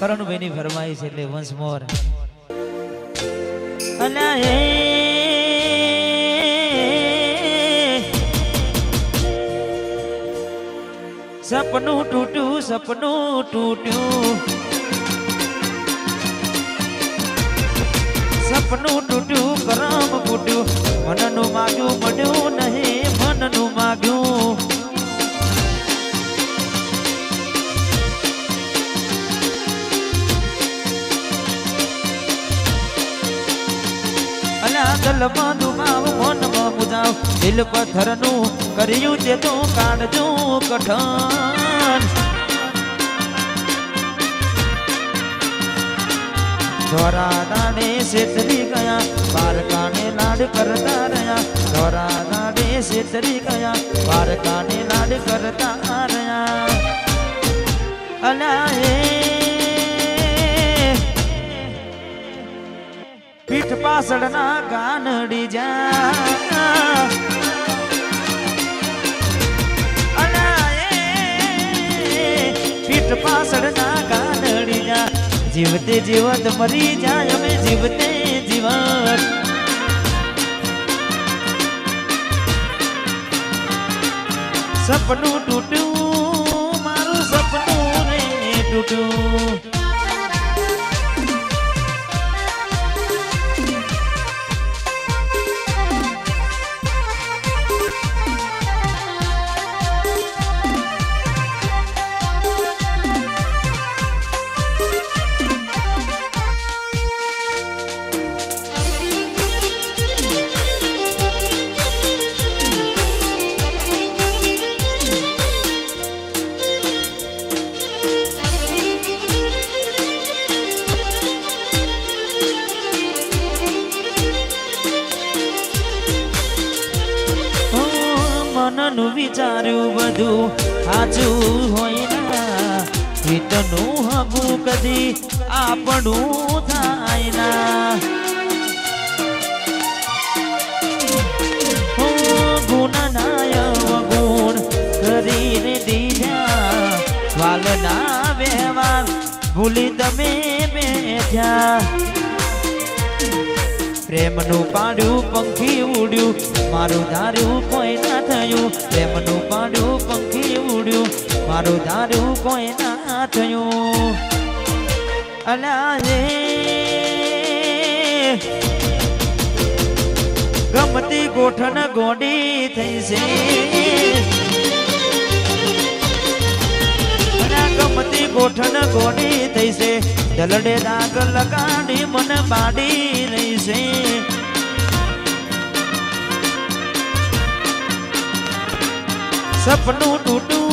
કરણભાઈ ની ફરમાઈશ એટલે વંશ મોર અલા એ સપનું તૂટ્યું સપનું તૂટ્યું કરમ ફૂટ્યું મનનું માગ્યું મળ્યું નહીં મનનું માગ્યું અલા દલમાં દુમાવ મનમાં મુજાવ દિલ પથ્થરનું કર્યું તે તો કાઢજો કઠણ ધોરા દાડે શેતરી ગયા પારકાને લાડ કરતા રહ્યા ધોરા દાડે શેતરી ગયા પારકાને લાડ કરતા રહ્યા અલા એ પીઠ પાછળના ગાનડી જા અલા એ પીઠ પાછળના ગાનડી જા જીવતે જીવત મરી જાય અમે જીવતે જીવત સપનું તૂટ્યું મારું સપનું રે તૂટ્યું મનનું વિચાર્યું બધું સાચું હોય ના હિતનું હગું કદી આપણું થાય ના ગુણનાય ગુણ કરીને દીધા વાલના વ્યવહાર ભૂલી તમે બેઠ્યા પ્રેમનું પાડ્યું પંખી ઉડ્યું મારું ધાર્યું કોઈ ના થયું પ્રેમનું પાડ્યું પંખી ઉડ્યું મારું ધાર્યું કોઈ ના થયું અલા રે ગમતી ગોઠણ ગોડી થઈ છે ગમતી ગોઠણ ગોડી થઈ છે દલડે દાગ લગાડી મને બાડી રહી છે સપનું તૂટું